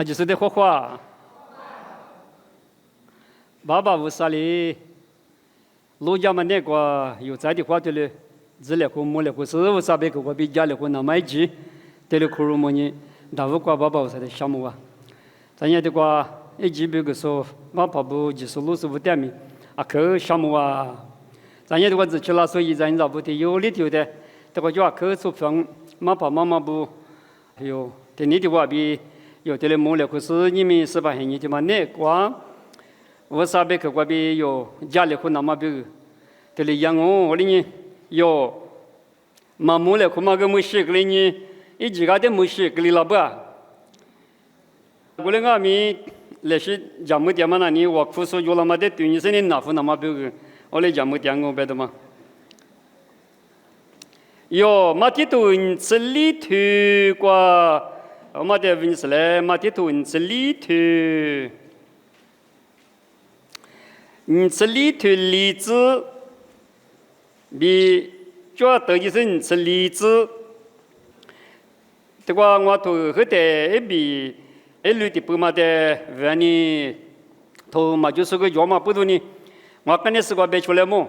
就是的火花。爸爸无啥哩，老家嘛那个有在的话的嘞，子来和母来和是无啥别个我比家来和那买鸡，得了可如么呢？大不过爸爸无啥的项目啊，咱也的话一几别个说，爸爸不就是老师不点名啊，可项目啊，咱也的话只去了所以咱找不得有里头的，这个就啊可出房，爸爸妈妈不有，的你的话比有的嘞母来可是你们是吧？你的嘛那个。我啥别个过比有家里和那么别个，这里养我哩呢有，妈母来和嘛个没事个哩呢，一几个的没事个哩了吧？我哩俺们那些家母爹嘛那呢，我苦说有了嘛的对你是你拿副那么别个，我哩家母爹我别的嘛。有马蹄顿吃里头过，我嘛的问是嘞，马蹄顿吃里头。吃里头梨子，比主要得就是吃梨子。这个我头后头一比一路的不嘛的，完呢头嘛就是个药嘛不多呢，我跟你是个别出来么？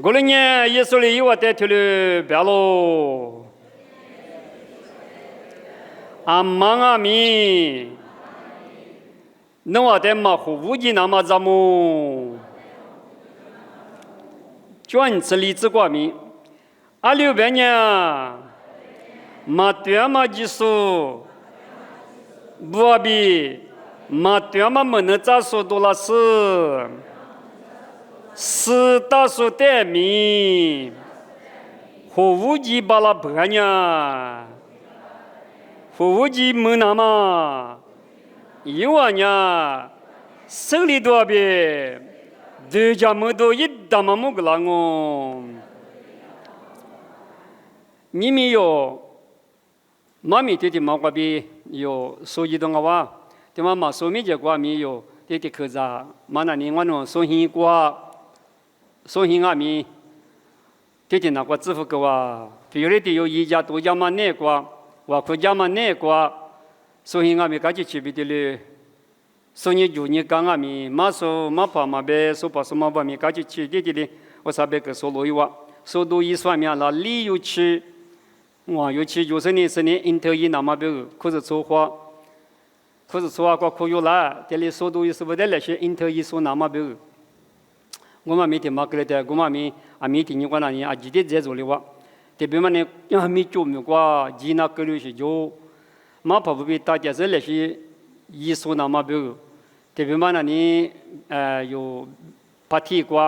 过了年耶稣里有我带头了别喽，阿妈阿咪。那我在马虎无忌那么怎么？专吃荔枝瓜米，阿六百年，马对马技术，不比马对马没能咋说多了是大数点米，和无忌把那白呢，和无忌没那么。有啊呀，手里多别，人家么多一大么么个啦哦。你们有，妈咪爹爹妈个别有手机的话，对嘛嘛手面这个咪有爹爹口子，嘛那年我弄手机过，手机阿咪，爹爹那个支付个话，比如的有一家多家嘛那个，我国家嘛那个。所以我们开始区别的嘞，所以就你讲我们马说马怕马别说怕说马把们开始区别的嘞，我啥别个说路一话，说多一算命了，理由去，我有去就是呢是呢，因头一那么别个，可是错话过可有啦，这里说多一是不得那些因头一说那么别个，我们每天马个来的，我们每天你管那呢，啊几点在做的话，这边嘛呢，要没做没过，几那个流是做。马跑不比大家是那些艺术那么别个，特别嘛那里有party题瓜、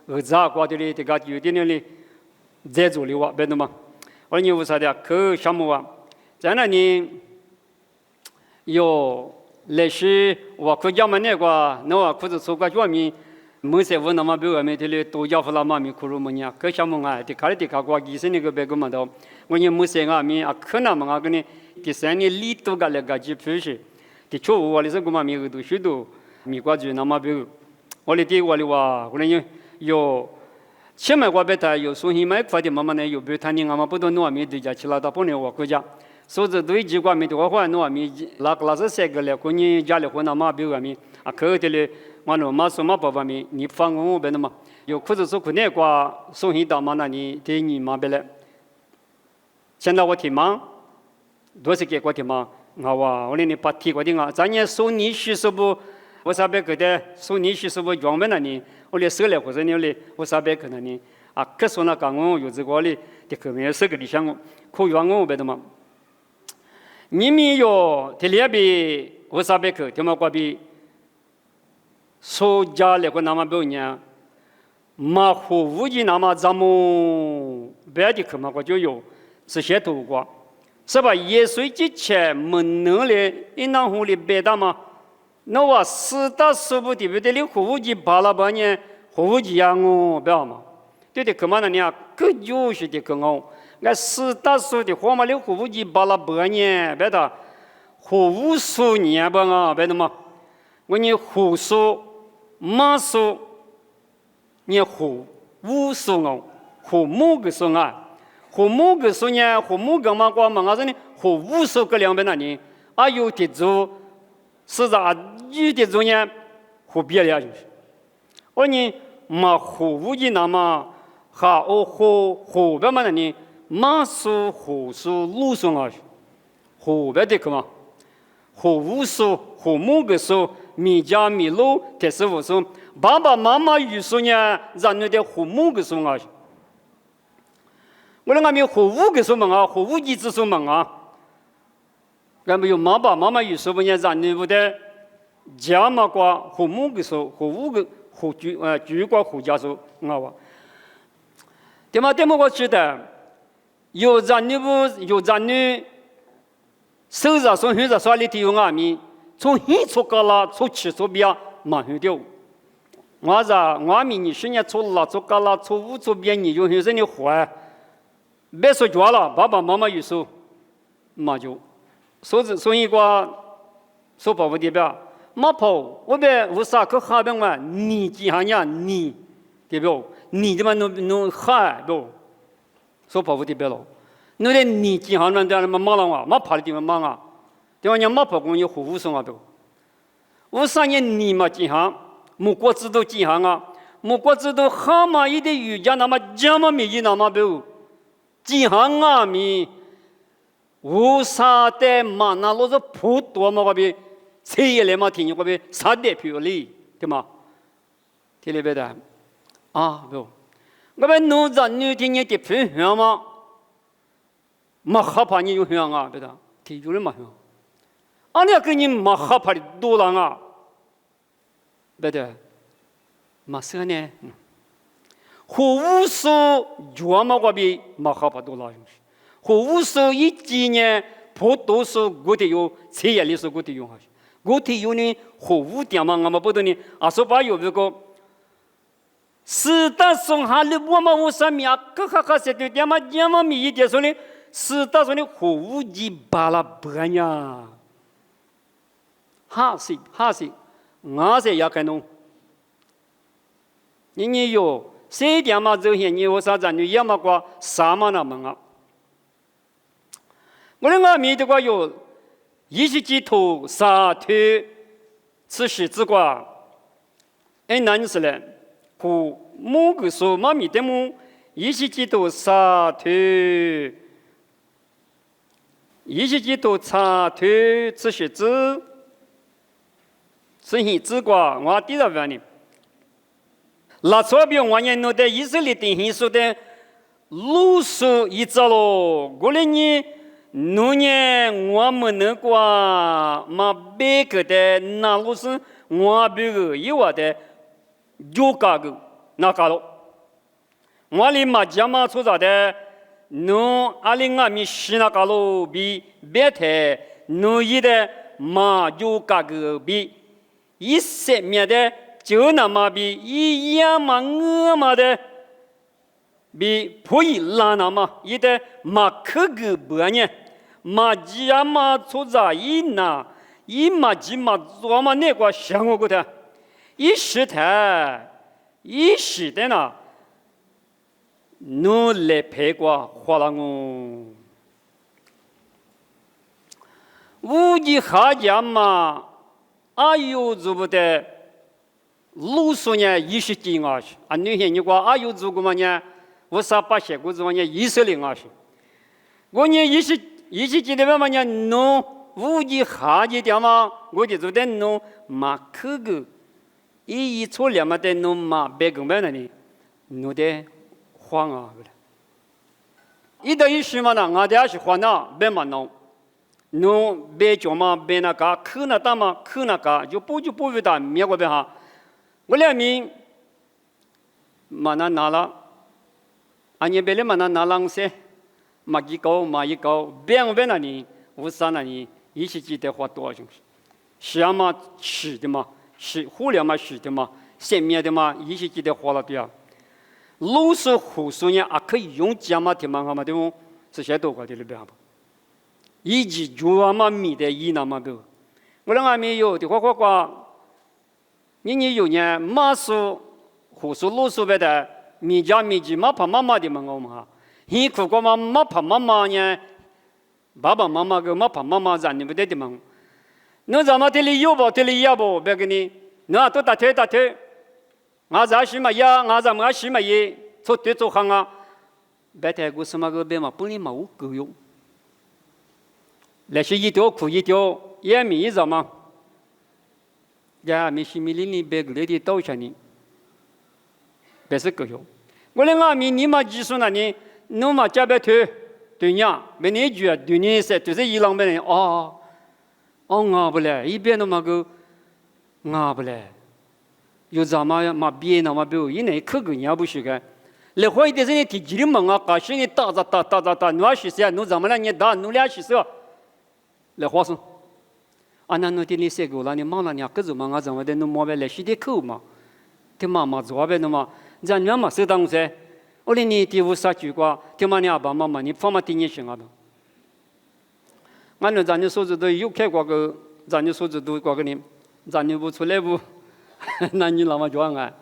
儿子瓜的嘞，这个有点嘞在做的话，别的嘛。而你为啥的可项目啊？在那里有那些我国家嘛那个，那我可是出国专门没些问那么别个没得嘞，多家伙那么没可如么呢？可项目啊，的看的看过，医生那个别个嘛都，我也没些啊没啊可那么啊个呢。第三年里头个那个就平时，的确我的是我们没有读书的，没关注那么多。我的第我的话，可能有前面我别他有送去买快的妈妈呢，有别他你俺们不懂弄没对家去了，他不能我国家，所以对几个没对我话弄没那是三个了，可能家里和那么别个没啊，可的嘞，我弄马说马爸爸没，你放我别的嘛，有可是说可能个送去到嘛那里对你嘛别了，现在我挺忙。多是给过的嘛？我那你把提过的啊，咱也送你许是不？我啥别个的送你许是不？装备那里，我来收来或者你来，我啥别个那里啊？可说那讲我有这个哩，的后面是个理想我，可原我别的嘛？你们有这里边我啥别个？他妈过比说家那个那么多年，马虎无忌那么咱们别的可嘛我就有是些多过。是吧？耶稣之前没能力，因那湖里白大嘛？那我四大师傅对不对？你胡记巴拉巴呢？胡记呀我不要嘛？对的，可嘛那呢？可就是的可我，俺四大师的话嘛，你胡记巴拉巴呢？别的胡说年吧啊？别的嘛？我你胡说马说，你胡说我，胡某个说啊？和某个说呢，和某个嘛，我嘛，我说呢，和无数个两百那年，啊有的族是啥有的族呢和别了就是我呢嘛和无的那么哈哦和别么呢马苏和苏路上啊和别的个嘛和无数和某个数米家米路的师傅说爸爸妈妈语说呢让你的和某个数啊我那没有和五个数门啊和五级之数门啊俺没有妈爸妈妈语说不呢让你的家嘛瓜和某个数和五个和居瓜和家数啊哇对吗？对么？我觉得有让你不有让你手上从现在耍的地方啊咪从现出高了从起出边蛮很丢我在我咪你去年出了出高了出五出边你用现在的活别说绝了爸爸妈妈有时嘛就所以个说跑不地边马跑我别无啥可哈边嘛你几行呀你对不你他妈弄哈不说跑不地边了那得你几行人在那么忙了啊马跑的地方忙啊对吧你马跑工有服务生啊都我上年你嘛几行木国子都几行啊木国子都哈嘛一点瑜伽那么讲嘛没一那么不几行啊咪无啥的嘛那老是普多嘛个别谁也来嘛听个别啥的票里对吗听里边的啊不我们农人女听你的分享吗嘛害怕你有香啊对的听有人嘛香啊你跟你嘛害怕的多了啊对的嘛是呢和无数脚嘛个别嘛害怕多了和无数一几年普多数国的有企业里是国的用哈国的有呢和无点嘛我们不懂呢啊说把有这个是的送哈里我们无啥米啊各个是的点嘛点嘛米一点说呢是的说呢和无几巴拉不呀哈是我是也可能你有谁点嘛这些你有啥子你也嘛过啥嘛那么啊我那个米的话有20几头沙推吃西子瓜哎那是嘞和某个说妈咪的么20几头沙推20几头沙推吃西子吃西子瓜我第二遍呢那错别我也弄的以色列的新说的路数一早喽过来你农年我们那个嘛别个的那路是我别个以外的就干个那干了我哩嘛家嘛出啥的农阿里我们是那干了比别的农业的嘛就干个比一些面的就那么比一样嘛我嘛的比不一样那么一的嘛可个不呢嘛家嘛出在一那一嘛几嘛做嘛那个想我过的一时的呢努力陪过花了我无的下家嘛啊有做不得路数呢20几啊啊女些你说啊有做过嘛呢我啥把些过子嘛呢20啊我呢20几的嘛呢弄无的下家的嘛我就做的弄嘛可个一出来嘛的弄嘛别个嘛呢弄的慌啊一到一时嘛呢我的是慌呐别嘛弄弄别叫嘛别那个可那大嘛可那个就不会打灭过别哈我俩明嘛那拿了啊你别的嘛那拿啷些嘛一高别我别那里无啥那里20几的话多就是是啊嘛是的嘛是互联嘛是的嘛前面的嘛20几的话了对啊路是胡说呢啊可以用讲嘛听嘛好嘛对不这些都搞的里边吧以及就嘛米的一那么多我那还没有的话你有呢马术胡说路说别的米家米几嘛怕妈妈的嘛我们哈你苦过嘛怕妈妈呢爸爸妈妈个嘛怕妈妈让你不得的嘛侬怎么这里有不？这里也不，别给你，侬都打腿，我咋西嘛呀？我咋么西嘛耶？做对做行啊，别太过什么个别嘛，本来嘛无够用。那是一条裤一条，也没一么，也没西米里别个的刀下呢，别是够用。我连俺们你嘛技术那呢，侬嘛加别腿，对呀，没你句对你说，就是一浪别人哦，我不来，一边那么个，我不来。有咱们嘛别那么别，因为可个也不是个，来回的是你提起的梦啊，搞些你打，侬是谁？侬怎么了？你打，侬俩是谁？来花生，那侬的你谁个了？你忙了你各种忙啊，怎么的？侬莫别来洗的口嘛，听妈妈做呗，侬嘛，咱娘嘛是当噻，我连你第五啥句话，听妈你阿爸妈妈，你放嘛听你行啊的。俺们咱的数字都有开过个，咱的数字都过个呢，咱的不出来不。那你那么讲啊？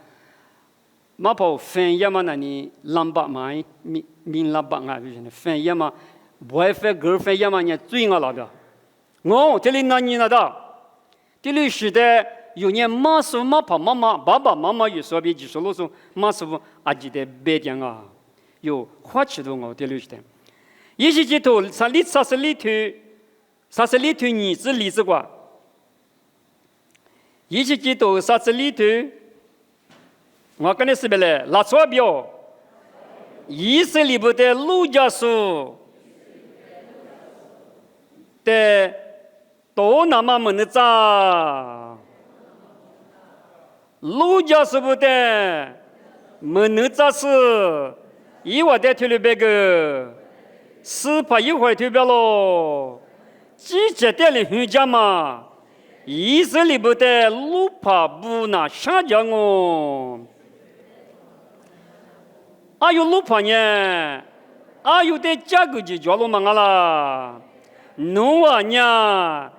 马跑翻页嘛？那你两百嘛？min两百啊？就是翻页嘛？不爱翻个翻页嘛？你追我了的。我这里那你那的，这里是的，有年马叔马跑妈妈爸爸妈妈有说别技术路数，马叔阿记得白点啊，有花起的我这里是的。一些街头啥里啥是里头，啥是里头你是里子瓜。一些街头啥子里头，我跟你说白了，拿错标，以色列部的路加书的都那么门的咋？路加书部的门的咋是？一万的推了别个，400一会推标喽，几节的里回家嘛？以色列部的路帕不拿下降哦，有路帕呢，有的价格就叫了嘛啦，侬啊呢，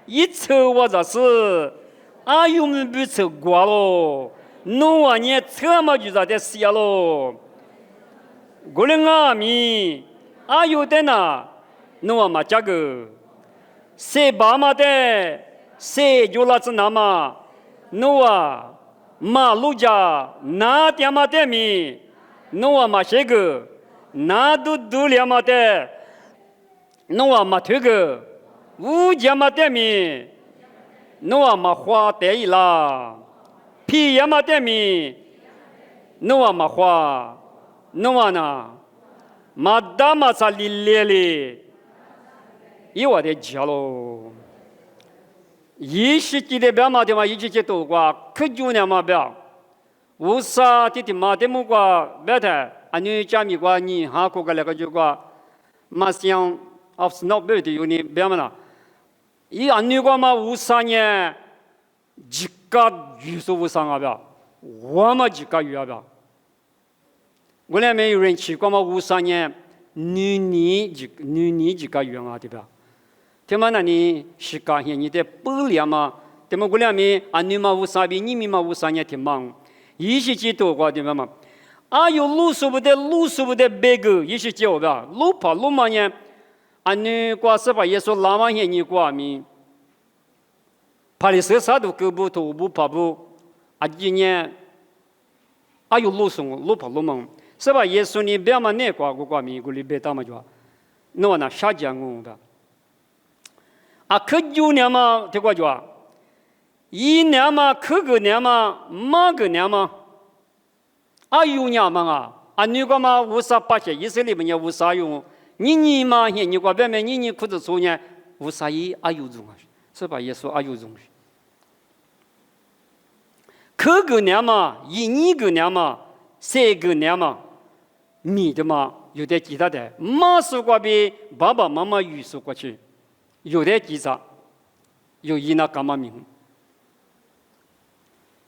一车我这是，有没比车挂咯，侬啊呢车嘛就在这写咯，过来阿米，有的呢，侬啊嘛价格，谁把嘛的？谁就拉子那嘛，侬啊，马路家那点嘛点米，侬啊嘛些个，那都了嘛的，侬啊嘛推个，五家嘛点米，侬啊嘛花得一啦，皮也嘛点米，侬啊嘛花，侬啊呐，嘛大嘛啥哩咧哩，一我的家喽。一时记得表嘛的嘛，一直接多qua，可就那嘛表，无啥的嘛的么qua表的，你家米qua你哈过个那个就qua，嘛像 of snow 表的有你表嘛啦，你qua嘛无啥呢，几个语数无啥啊表，我嘛几个语啊表，我那边有人去过嘛无啥呢，女几个语啊的表。听嘛那你是讲现你的不良嘛？听嘛过两面你嘛无啥比你们嘛无啥呢？听嘛，一些几多个听嘛？有路数不得别个一些几个吧？路跑路嘛呢？你过是把耶稣拉完现你过面，怕的是啥都够不头不跑不今年有路数路跑路嘛？是把耶稣你不要嘛那过面过里别打嘛就，那那下降我的。可就年嘛，这个叫一年嘛，可个年嘛，马个年嘛，有年嘛你个嘛无啥把些以色列们也无啥用，你嘛现你个别面你裤子粗呢，无啥意有用啊，是吧？耶稣有用。可个年嘛，一个年嘛，3个年嘛，米的嘛，有点其他的，马说过比爸爸妈妈语说过去。有的记载，有一那干嘛名，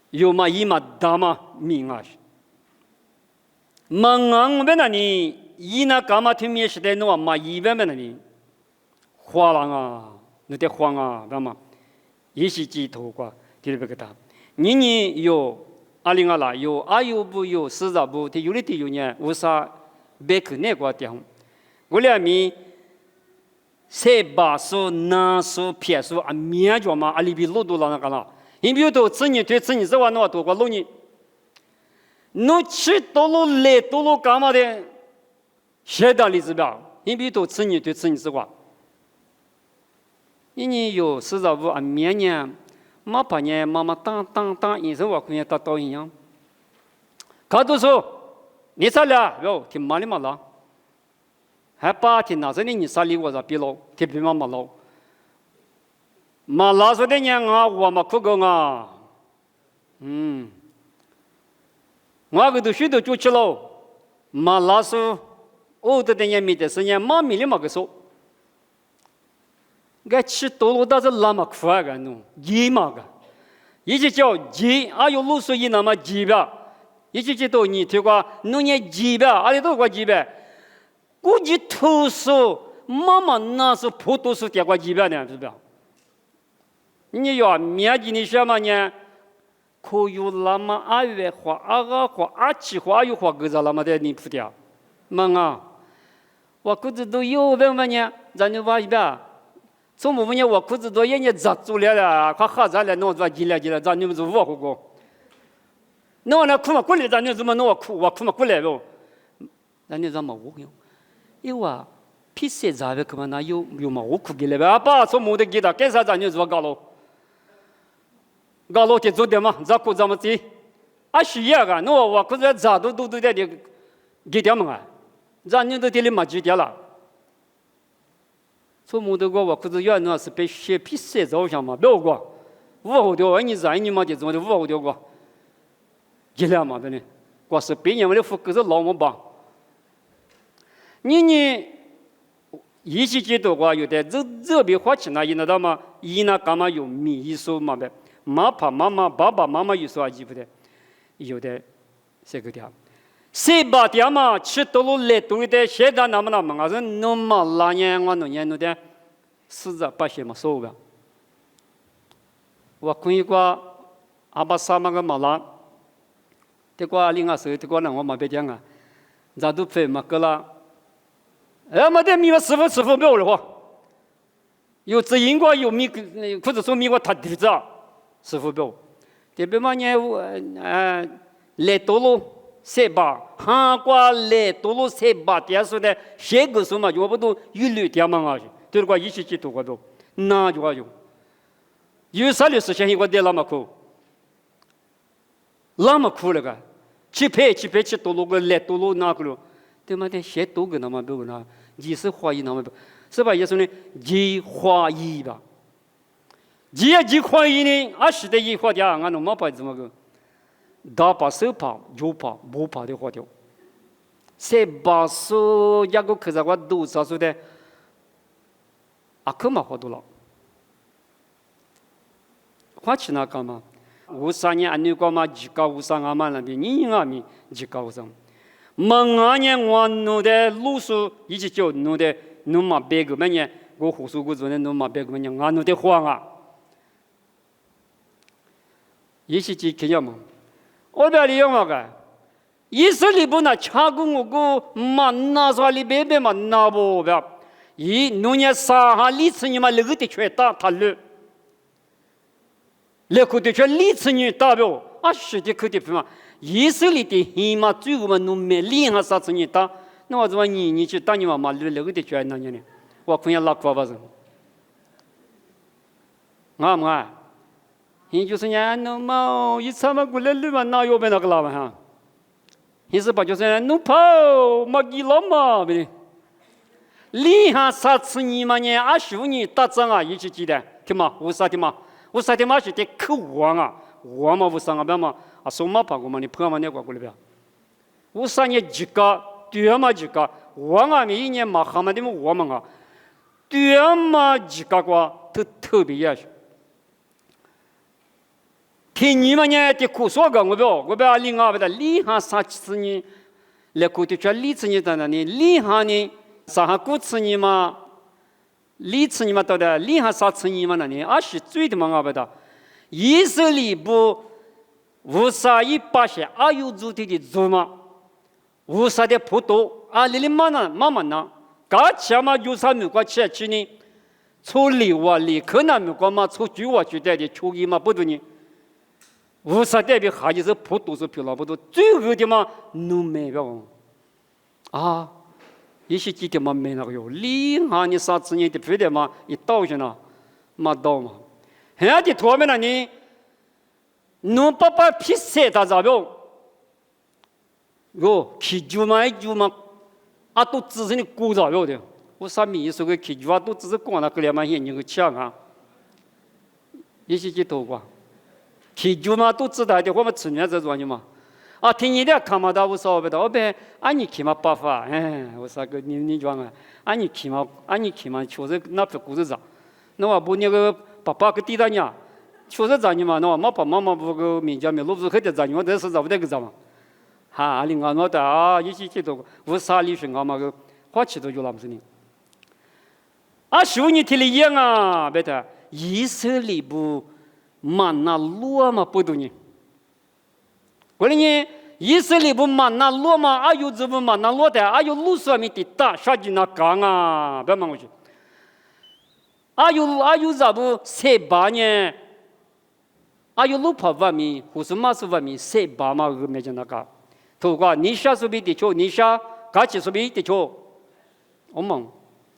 有嘛一嘛大嘛名啊。嘛我们那里一那干嘛听面时代弄嘛一边那里，花lang啊，那得黄啊，那么一些鸡头瓜，第二个答，你有2022有有不有40不，的有的有呢，无啥别去那个地方，我俩米。塞巴苏南苏撇苏啊面角嘛，啊里边路都那个了。你比如说，子女对子女这话那多过路呢，侬去多路来多路干嘛的？写到里子边，你比如说子女对子女这话，你有45啊面呢，马把呢妈妈当，一生我可以达到一样。搞多少？你啥了？哟，挺麻利嘛了。还把挺哪这里你啥里我咋比喽？挺比嘛嘛喽？嘛拉说的人啊，我嘛苦个啊，我个都许多就去喽。嘛拉说，我的人没得事呢，嘛没的嘛个说。个吃多了倒是拉嘛苦啊个弄，急嘛个，一直叫急，啊有路数一那么急吧。一直接到你听过，弄年几百，阿里多过几百，估计图书妈妈那是普读书跌过几百呢，是不是？你要面积你什么呢？可有那么2月花、2花、27花有花个子那么的你不掉？忙啊！我裤子都有问问呢，咱就话一遍。从我们呢，我裤子都人家扎住了，快哈扎了，弄做几了，咱你们就我活过。那我哭嘛过来，咱就怎么弄我哭嘛过来喽？咱就怎么我用？因为皮鞋咋的？可嘛那有嘛我哭给来呗？把从没得给他，干啥咱就怎么搞喽？搞喽就做的嘛，咋哭怎么子？啊需要个，那我哭着咋都在的给掉嘛？咱就都得里嘛几掉了。从没得过我哭着要那是被血皮鞋照相嘛，不要过，无后掉，你咋你嘛就怎么的无后掉过？一两嘛的呢，光是别人为了付可是老么棒。你一起接的话，有的这边花钱那一那到嘛，一那干嘛有米一说嘛呗，妈怕妈妈爸爸妈妈有说啊，记不得，有的这个点，谁把点嘛吃多了来多的，现在那么嘛，是弄嘛那年我弄年弄的，48些嘛收个，我可以过阿巴萨嘛个嘛啦。这个另外是这个人我没别讲啊，咱都分嘛个啦，没得米我师傅没有的话，有只因果有米或者说米我他弟子啊，师傅没有，这边嘛呢来多了3把，韩国来多了3把，点说的谁个说嘛，要不都一律点嘛啊，对个一起去读个都，那就有，有啥的事情我得那么苦。那么苦了个，去配去多路个来多路那个了，对吗？的写多个那么多个那，20花一那么多，是吧？也是呢，2花一吧，2花一呢，20的1花掉，俺弄么怕怎么个？大把手怕，右怕，不怕的花掉。3把手一个可是我多少说的，可嘛花多了，花去那干嘛？53年安尼个嘛，5953阿嘛那边，2阿米5953，蒙阿年我弄的路数一直叫弄的弄嘛别个么呢？我胡说个做的弄嘛别个么呢？俺弄的慌啊！一起去看嘛，我这里有嘛个，以色列不那查过我个嘛拿出来别嘛拿不呗？弄年啥哈历史你嘛那个的全打他了。来口的全历次女代表是的口的嘛，以色列的黑马最后嘛弄没厉害啥子女打，那我怎么你去打你妈妈那个的全那呢？我可以拉过吧是？啊嘛，你就是呢，那么一次嘛过来了嘛，哪有别那个啦嘛哈？你是把就是弄跑嘛给老嘛呗？厉害啥子女嘛呢？25年打仗啊，一起记得，听嘛，为啥的嘛？我啥地方是得口王啊，我嘛无啥个别嘛，说嘛怕我嘛你破嘛那个过来别，我啥年几个，对嘛几个，我啊每一年嘛哈嘛的么我嘛啊，对嘛几个个都特别严实，听你们呢得苦说个我不要另外不的厉害啥子呢，来过的全厉害呢在那里厉害呢，啥哈古次呢嘛。历次你们到的厉害啥次你们那里，20最的嘛我不的，以色列不无啥一把些有主题的做嘛，无啥的普渡里里嘛呢，嘎前嘛有啥没关切去呢？出理哇理可能没关嘛，出句话就带的出意嘛不对呢？无啥代表还是普都是漂亮不多，最后的嘛弄没个啊，一些几天嘛没那个哟，另外你啥子年的非得嘛一到去呢，嘛到嘛，现在的托面了呢，弄爸爸皮塞他咋样？哟，起就嘛一就嘛，啊都只是你鼓咋样的？我啥意思个起就啊都只是光那个两嘛眼睛个强啊，一些几多个。起就嘛都知道的，我们吃年这种的嘛。啊，听你的看嘛，他无所谓的，我呗，俺你起嘛办法，哎，我啥个你讲啊？俺你起嘛确实那不故事啥，那我不那个爸爸个地大娘，确实咋你嘛，那我妈爸妈妈不个民间没路子很的咋你，我这是咋不得个咋嘛？哈，另外我的啊，一起去多无啥理学啊嘛个，花起都有那么事呢。啊，修你听的一样啊，别的以色列不。曼那罗嘛不懂呢？过来呢，以色列不曼那罗嘛？啊有这不曼那罗的？啊有路上面的大杀鸡那干啊，别忙过去。啊有啥不塞巴呢？啊有路跑外面，或是马是外面塞巴嘛？个没讲那个。头个你下手边的球，你下嘎起手边的球。我忙，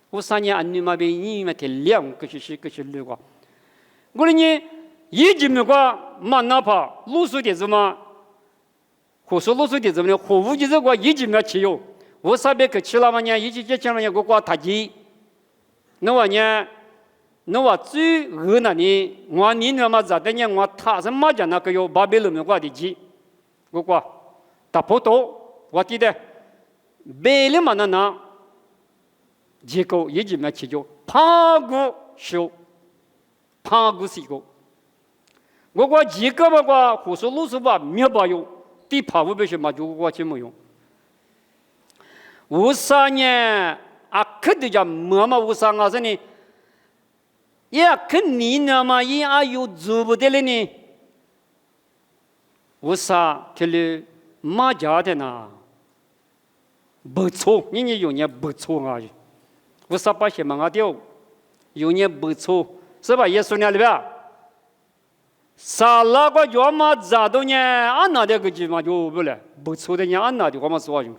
我3年安尼嘛边你嘛得2个学期6个。过来呢。一直没过嘛，哪怕露水的什么，或说露水的什么呢？货物就是过一直没去哟。我啥别去吃了嘛呢？一直去吃了呢，我过大鸡。那我呢？那我最饿那呢？我你那么咋的呢？我他是嘛讲那个有巴比伦没过的鸡，我过大葡萄，我记得白了嘛那，结果一直没去就爬过修，爬过西过。我过一个嘛过，或说路是吧，没把用，地爬不必须嘛就过去没用。为啥呢？啊，肯定叫没嘛为啥啊？是呢？也肯定呢嘛，也啊有做不得了呢。为啥？这里马家的呢？不错，人家有年不错啊。为啥把些嘛啊掉？有年不错，是吧？也说那里边。啥那个要么咋都呢？俺那的个鸡嘛就不了，不错的呢，俺那的我们说用。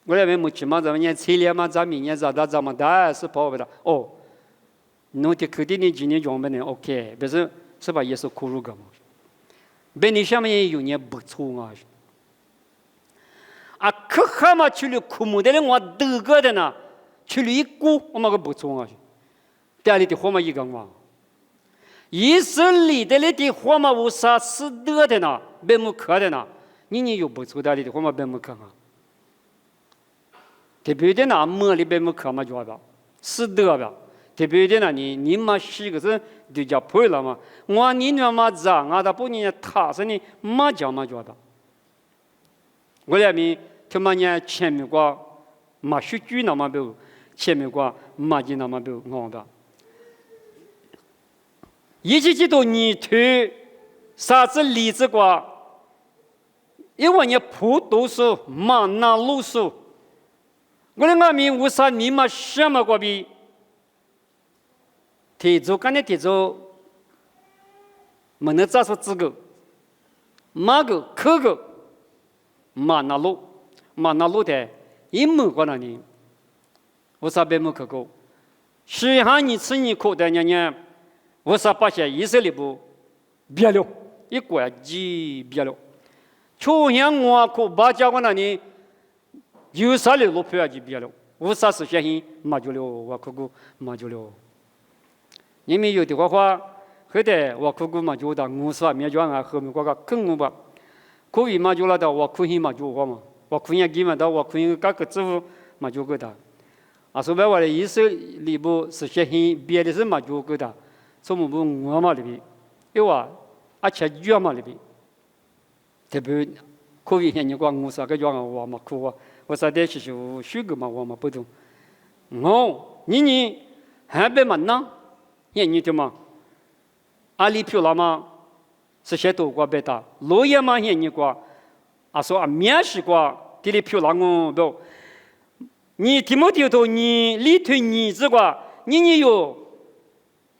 我那边没去嘛，咱们呢菜里嘛，咱明年咋的咱们的是跑不的哦。弄的肯定你今年用不呢 ？OK， 不是是吧？也是苦肉个嘛。别你下面有年不错啊。啊，可哈嘛去了苦木的人，我得个的呢，去了一股我们个不错啊。家里的货嘛一个嘛。以色列的那地货嘛，为啥是得的呢？别没可的呢？你有不错的的货嘛，别没可啊。特别的那么里别没可嘛，就吧，是得吧？特别的那你嘛洗个是就叫配了嘛。我你那嘛咋啊？他不你他是你嘛叫嘛就吧？我那边他妈呢前面个嘛数据那么多，前面个嘛就那么多，我的。一起去到泥土，啥子例子瓜？因为你葡萄树、马那路树，我的阿弥为啥你嘛什么个比？提出干的提出，没能找出资格，马个可个马那路的，一没个那里，为啥别没可过？是哈你吃你口袋呢？为啥把些以色列不别了？一国几别了？就像我可把家伙那里有啥的路票就别了？为啥是相信马就了？我可个马就了？因为有的话，后头我可个马就到我说没讲啊，后面我个更我吧，可以马就了的，我可以马就我嘛，我可以给嘛的，我可以搞个支付马就给他。啊，说白话的以色列不是相信别的是马就给他。说我们我嘛里边，因为而且远嘛里边，特别可以像你讲我啥个讲我嘛苦啊，我啥的是许个嘛我嘛不懂，你还别问呢，你的嘛，阿里票了嘛，是些多过别大，罗也嘛你过，啊说啊面试过，这里票了我不，你提摩太头你里头你这个你有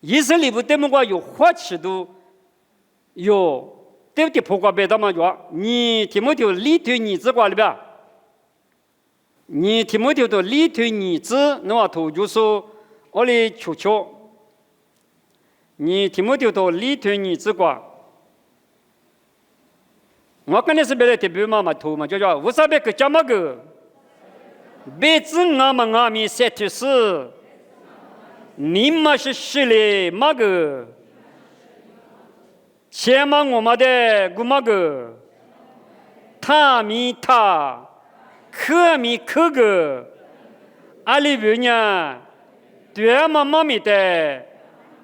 以色列不对么个有花期都有对不对？破挂别的嘛就你提摩太里头你这个里边，你提摩太头里头你这那话头就是我的求求，你提摩太头里头你这个。我跟你是别的特别嘛头嘛，就叫无啥别个讲么个，别子我们阿弥三头四，你们是实力么个，前嘛我们的古么个，他米他，可米可个，阿里边呢，对嘛嘛咪的，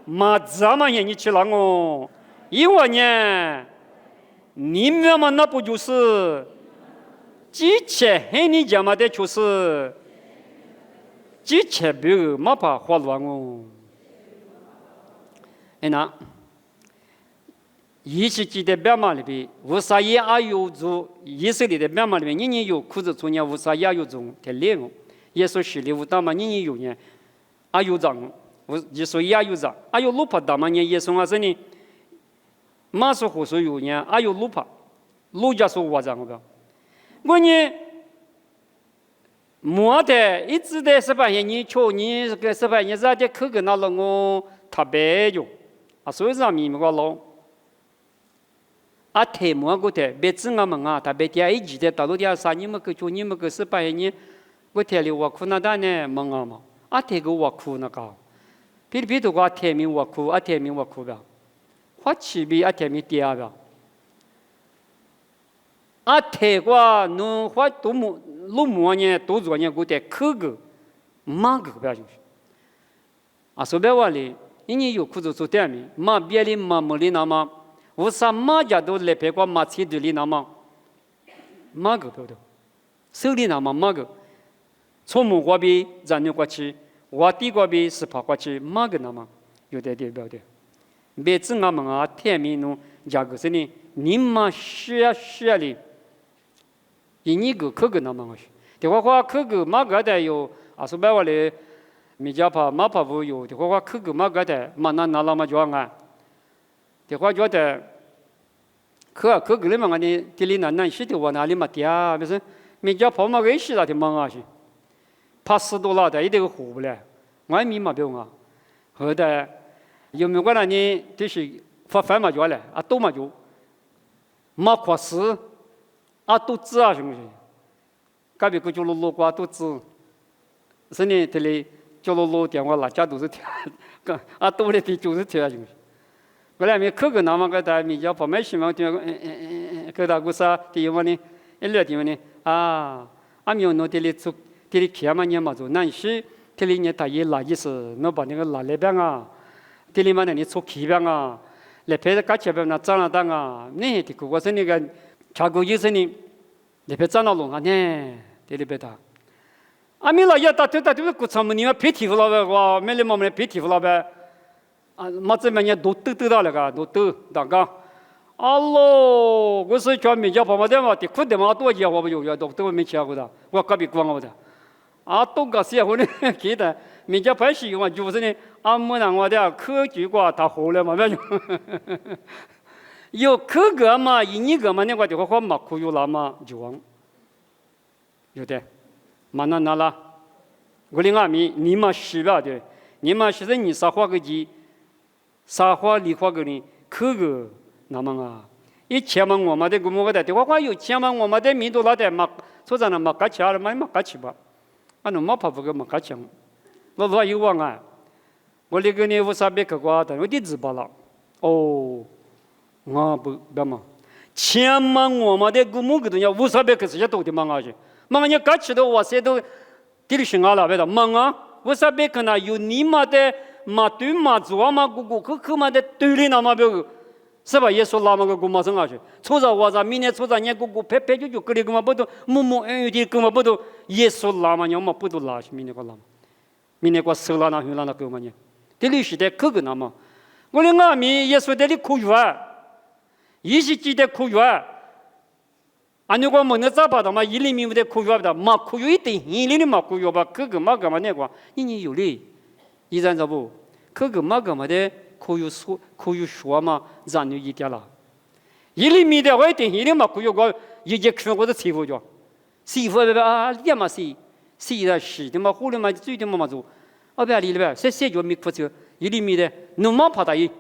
嘛怎么样你去了我，因为呢。你们嘛，那不就是之前和你讲嘛的，就是之前别个没把话乱哦。哎那，以前记得表嘛里边，无啥也阿有做，以色列的表嘛里边，人有裤子穿呢，无啥也有种太累哦。耶稣是里无大嘛，人有呢，阿有脏，耶稣也有脏，阿有路帕大嘛呢，耶稣阿是呢。马是火所有呢，还有路帕，路家说我这个，我呢，没得一直在18年，你瞧你个18年在这口个那了我特别用，啊，所以上面个老，啊，太没个的，别子我们啊，特别点一记的，大陆点啥你们个叫你们个18年，我太里我苦那单呢，忙啊嘛，啊，太个我苦那个，别都个太明我苦，啊，太明我苦个。花期比阿天米低啊个，阿天个侬花多么路么呢？多做呢？古代口个马个不要就是，啊，说白话哩，人有苦就做点米，马别哩马没哩那么，为啥马家都来别个马车队哩那么，马个不要的，手里那么马个，从木瓜比咱牛过去，我地瓜比18过去，马个那么有点点不要的。别子我们啊，天明侬价格是呢，你们需要哩，一个口个那么个，的话口个马个的有，啊说白话嘞，米家怕马怕不有，的话口个马个的，马那了嘛就啊，的话觉得，口个里嘛个呢，这里难是的话哪里嘛的啊，不是，米家怕嘛个是那的忙啊是，怕死多了的，一点个活不来，我米嘛不用啊，后头。有没有个呢？就是发饭嘛就了，啊多嘛就，马夸死，啊肚子啊什么的，隔壁个叫罗瓜肚子，是呢，这里叫罗电话哪家都是贴，啊多的比就是贴什么。过来没口个那么个的，米家跑买什么地方？个大个啥地方呢？一两地方呢？啊，阿没有弄这里做，这里开嘛年嘛做，那是这里呢他也垃圾是，那把那个垃圾边啊。这里嘛呢，你做起边啊，来陪着搞起边那长了当啊，那的个我是那个查过医生呢，来陪长了龙啊呢，这里边他，啊没了也打对个长么？你们陪体服了呗？哇，没来嘛没陪体服了呗？啊，嘛这边呢都到那个都大个，啊喽，我是叫没叫跑嘛的嘛，的苦的嘛多些我不有都没吃过的，我隔壁光我的，啊都个些我呢记得。人家拍戏嘛，就是呢，俺们那我的科技瓜他好了嘛，反正有口个嘛，一个嘛，那个的话嘛，可有那么就往，有的，嘛那啦，我的阿弥，你嘛是吧的，你嘛是你啥话个机，啥话理话个呢，口个那么啊，一千嘛我们的古么个的话有千嘛我们的民族那的嘛，所以呢嘛搞起来嘛搞起吧，俺侬嘛怕不个嘛搞起。我有往啊，我那个呢，我啥别个瓜的，我的字罢了。哦，我不嘛，前嘛我们的古木个东西，我啥别个是些多的忙啊去，忙你搞起的我谁都，这里是俺了别的忙啊，我啥别个呢？有你妈的嘛对嘛做嘛个嘛的对里那嘛别个，是吧？也说那么个古嘛生啊去，初着我明年初着年个拍就个里个嘛不都，木的个嘛不都，也说那么年嘛不都拉去明年个那么。明年过收了那回来那个嘛呢？这里是在口个那么，我的阿弥也说这里苦药，一是记得苦药， 아니 그 뭐는 잡아다 막 일리미 무대 고유하다 막 고유이 때 일리니 막 고유바 그거 막가만 내고 니니 요리 이잔자부 그거 막가마데 고유 수아마 잔유 이디라 일리미데 와이때 일리 막 고유가 이제 그런 것도 세보죠 세보베 아 리마시 시라시 데 막 호르마 쥐데 뭐마죠 아베리르베 세세죠 미크포츠 일리미데 너만 파다이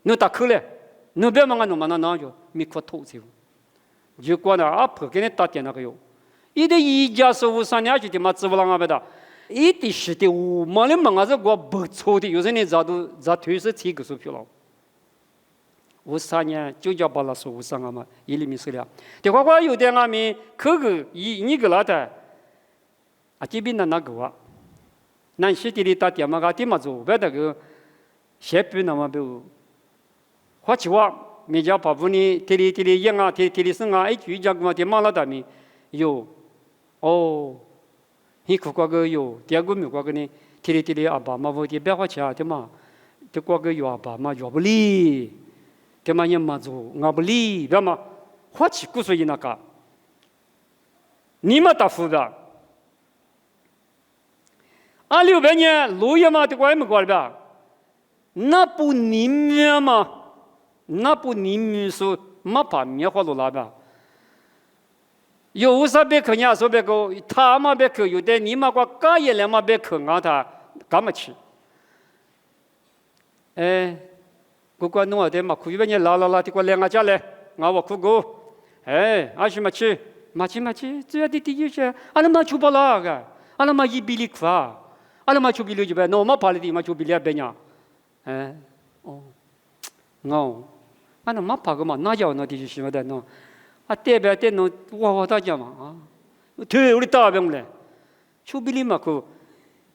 너다 클레 너 배망아 너만 나죠 미크포토지고结果呢，不给你打电那个哟，一的一家是3年去的嘛，支不啷个的，一的是的，我们的忙啊是我不错的，有时呢咋推是提个手票了，3年就叫把那说5上嘛，一厘米是了，的话有点俺们可个一个那的，这边那个啊，南西地里打电嘛个地嘛做，别那个先不那么不，花起话。每家把布呢，这里养啊，这里生啊，居家嘛，这马拉大米有，哦，你看过个有，第二个没过个呢，这里阿爸妈我这别花钱的嘛，这过个有阿爸妈要不理，这嘛人嘛做，阿不理，别嘛花钱故事那个，你嘛答复的，600年路也嘛这个也没过了，那不你们嘛？那不你们说没把棉花都拿吧？有啥别去伢说别个，他嘛别去，有的你嘛个干一两嘛别去啊他干嘛去？不管弄的嘛，可以把你拉的过两个家来，我哭过，阿是嘛去，只要的第一些，阿拉嘛去不啦个，阿拉嘛一比例快，阿拉嘛去比例就别，那嘛跑的地嘛去比例别伢，哦。俺那马爬个嘛，哪叫那地区什么的喏？代表的喏，哇大家嘛啊，对，我的大兵嘞，就比你嘛个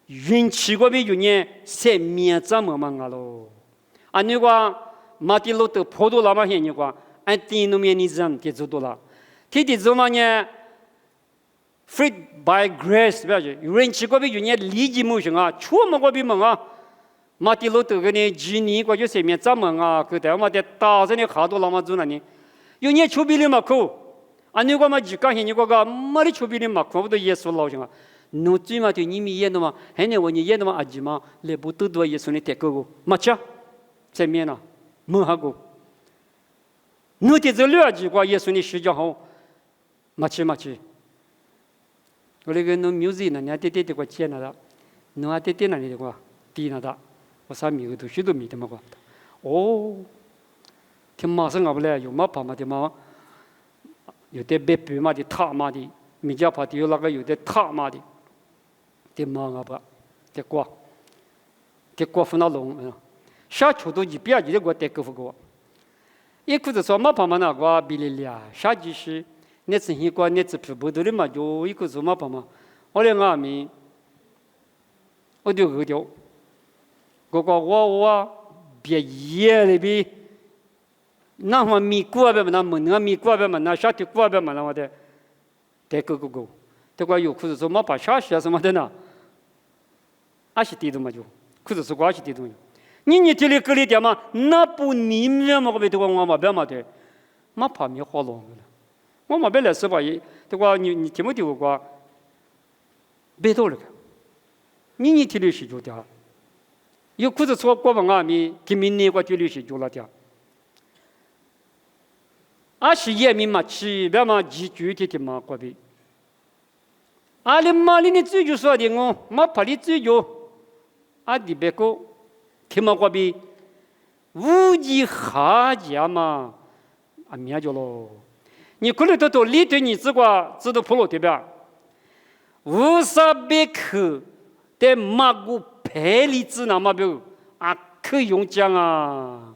运气个比有年生命怎么嘛个咯？你话马地路的坡度那么远，你话俺地那面你怎的做多了？天地做嘛呢 ？Free by grace， 不要去，运气个比有年利益没行啊，错么个比么啊？马地路这个呢，几年过去生命怎么啊？个台嘛的大人的好多老嘛做那呢？有年出比的嘛苦，你个嘛几刚些你个没的出比的嘛苦，我都耶稣老兄啊，侬最嘛对你们演的嘛，还能我你演的嘛阿姐嘛，来不多耶稣的带个没吃，在面呢，没哈个，侬的这2句话耶稣的施教好，没吃，我那个侬music呢，人家个接那的，侬啊那里的话，低那的。我啥米个都许多米的嘛个，听马上不来，有嘛怕嘛的嘛，有的别别嘛的他嘛的，米家怕的有那个有的他嘛的，的嘛不，的瓜分那龙，下秋都一边的我得够不够，一裤子说嘛怕嘛那个比例呀，下几时那次一个那次皮不多的嘛就一裤子嘛怕嘛，我两个米，我就喝掉。我别野了比，那么米过别嘛，那么那米过别嘛，那下地过别嘛，那么的，得go，这个有裤子说嘛把下些什么的呢？是地图嘛就，裤子是瓜是地图。你这里隔离点嘛，那不你们嘛个别这个我嘛别嘛的，嘛怕米好long了，我嘛别来是吧？这个你听不听过？别多了个，你这里是就的。有裤子说过往啊米，给明年我绝对是做了的。是也米嘛吃，别嘛具体的嘛过比。你嘛你追求说的我，嘛怕你追求，的别个，听嘛过比，无极下家嘛，灭掉喽。你可能都理对你这个知道普罗对吧？无啥别克的马古。赔礼子那么不可用讲啊！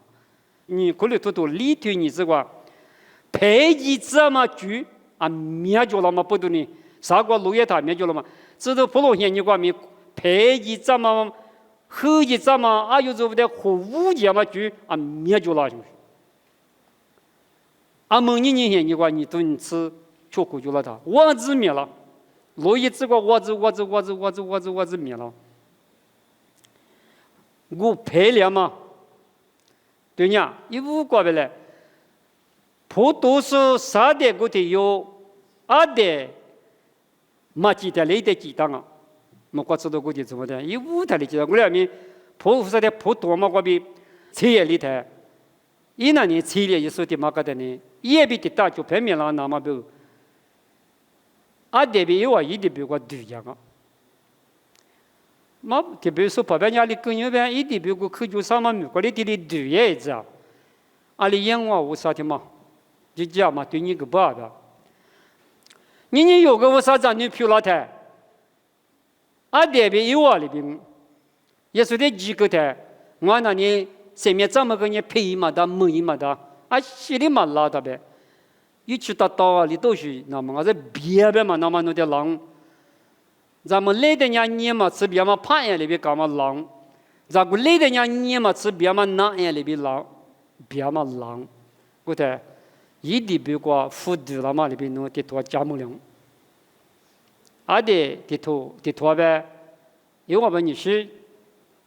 你可能都理对你这个赔礼子嘛句灭掉了嘛不对呢？啥个路也他灭掉了嘛？知道不落现你个咪赔礼子嘛黑礼子嘛有这不得和五节嘛句灭掉了就是。蒙你现你个你顿吃吃苦就了他，我子灭了，路一这个我子灭了。我赔了嘛？对呀，一五过来，普都是3点个的有阿的马记的雷的记当啊，我国知道估计怎么的，一舞台的记当，我俩咪破佛的破多嘛，我比企业里头，一那年企业一说的嘛个的呢，也比的大就片面了那么不，阿的比有啊，一的比我对呀个。嘛，特别说旁边家里跟那边一点比如口就啥嘛，过来地里对也子啊，阿里养我无啥的嘛，就讲嘛对你个爸的，你有个无啥子女票老太，阿这边有啊里边，也说的几个的，我那你前面怎么个你配嘛的没嘛的，啊心里嘛拉的呗，一去到啊里都是那么我这别别嘛那么弄的狼。咱们来的人年嘛吃别嘛胖眼里边干嘛狼，咱们来的人年嘛吃别嘛难眼里边狼，别嘛狼，我的一地别个富足了嘛里边弄的多加木量，阿的多呗，有我们你是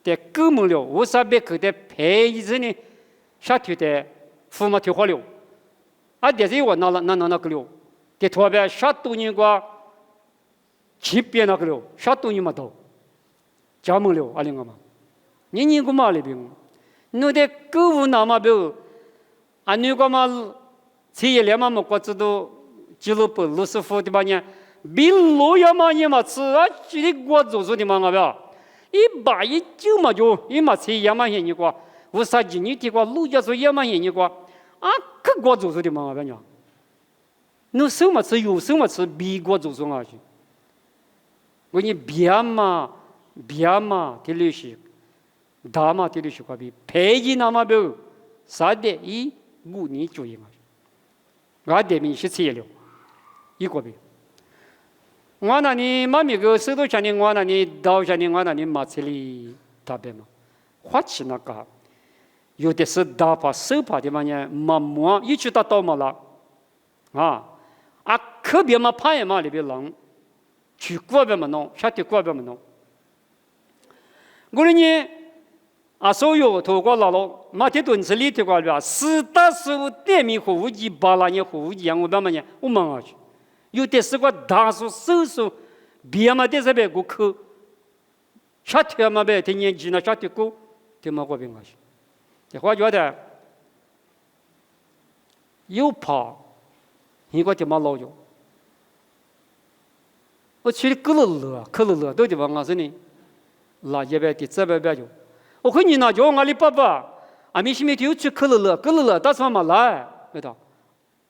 的够木了，为啥别个的配一子呢？下头的富嘛退化了，阿的是我那个了，的多呗下多年个。七边那个了，啥东西嘛都，加盟了，阿里个嘛，你个嘛里边，你的购物那么不，啊你个嘛，企业连嘛么个知道，俱乐部老师傅的嘛呢，比老呀嘛也嘛吃啊，这里我做的嘛个不，一把一九嘛就，一嘛企业嘛些你个，为啥子你的个路家说也嘛些你个，啊可我做的嘛个呢，你手嘛吃有手嘛吃，比我做啊去。我你别嘛，这里是，大嘛这里是个比配置那么不，啥的一5年左右嘛，我这边是吃了，一个比，我那里妈咪个手头上的我那里刀上的我那里马车里大别嘛，花钱那个，有的是大把手把的嘛呢，嘛摸一去到嘛了，啊可别嘛怕也嘛里边冷。去过边么弄，下地过边么弄。我呢，啊，所有透过老马铁墩子里头个边，10-15点米服务机、8年服务机，我边么呢？我忙下去，有的是个大数手术，别嘛的是别个口，下天嘛别天年纪那下地过，天嘛过边下去。这话觉得又怕，一个天嘛老用。我去的可乐，到底往哪是呢？那这边的这边就，我看你那叫阿里巴巴，阿米西米就去可乐，但是嘛来，对的，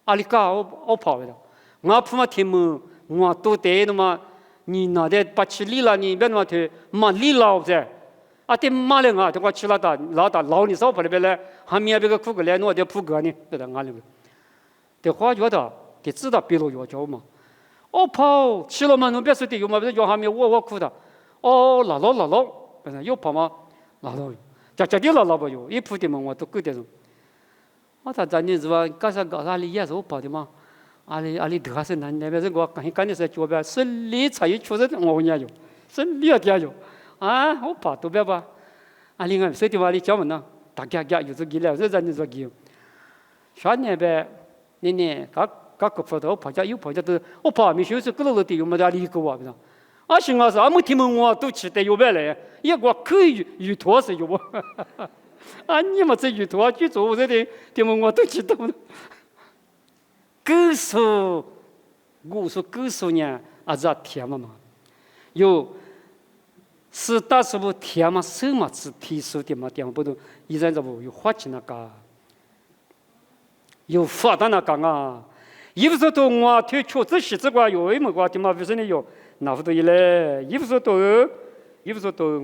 阿里嘎我跑对的，我不嘛听么，我都得的嘛，你那的把去里了，你别嘛去嘛里了噻，啊的嘛了啊，我去了的，老你少跑那边来，还没别个苦个来，我的扑个呢，对的，阿里个，的话觉得，的知道别路要叫嘛。哦跑，去了嘛？侬别说的，有嘛？别叫还没我哭的。哦，老，反正又跑嘛，老，家的老不有，一扑的嘛我都够的种。我咱你是吧？搞啥里也是我跑的嘛？阿里得是难那边是我干的是脚边，是理才有确实我也有，是理也有。啊，我跑都别吧。阿里俺说的话里叫么呢？大家有这个了，这咱你说个。啥那边，你个跑的，我跑家有跑家都，我跑没休息，个路的有么子里个哇，不是？啊，行啊是，俺们听闻我都吃得有别来，也我可以有托是有不？啊，你们这有托去做这的，听闻我都知道了。狗说，我说狗说呢，啊这甜嘛嘛，有是大师傅甜嘛手嘛是提手的嘛，甜不都，依然这不有花钱那个，有发达那个啊。衣服说都我推确实是这个有一么个的嘛，不是你有那不多一嘞？衣服说都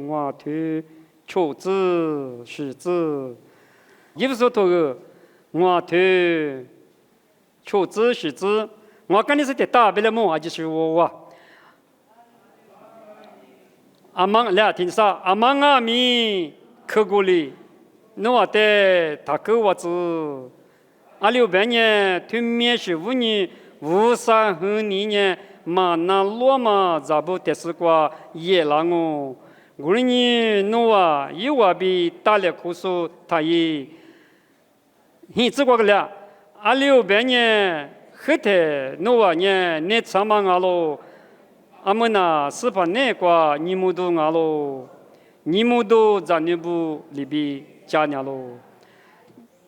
我推确实是指，衣服说都我推确实是指，我跟你是的大不了么？啊就是我阿忙俩听啥？阿忙阿咪客过里，我的他给我子。26年推面是5年，53后年嘛那罗嘛咋不得是个也啦我，52年侬啊有啊比大力苦说他也，你这个了，26年 그때 노아 내 사망하로 아무나 스파네과 니무도 알로 니무도 자니부 리비 자냐로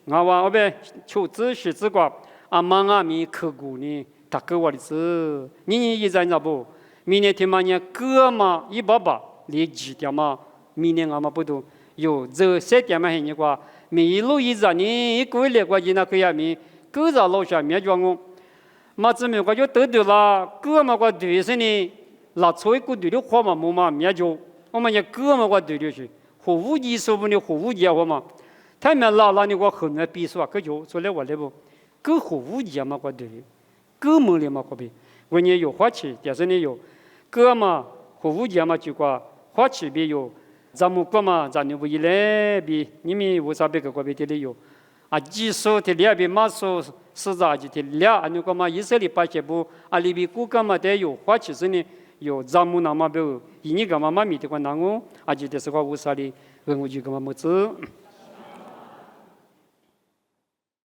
나와 어베 초즈 시즈과 아망아미 크구니 다크와리스 니니 이자냐보 미네 테마냐 그마 이바바 리지디아마 미네 아마보도 요저 세디아마 해니과 미루 이자니 이꾸레과 지나크야미 그자 로샤 메주앙고 마츠메과 요 더들라 그마과 되스니 라초이고 들려 화마 모마 메주 어머냐 그마과 들려시 호우지 소분이 호우지야 화마 타면 라라니과 흔나 비수와 그죠 솔레와레보 그 호우지야 마과 들려 그 멀리 마과비 원예 요 화치 대선에 요 그마 호우지야 마지과 화치 비요 자무과마 자뉴부 일레비 님이 우사베가 과비 들려요 아지소 들려비 마소 스자지 들려 아니고마 이슬이 빠체부 알리비 꾸까마 대요 화치스니 요 자무나마베 이니가마마 미티과 나고 아지데스과 우사리 응우지가마 뭐즈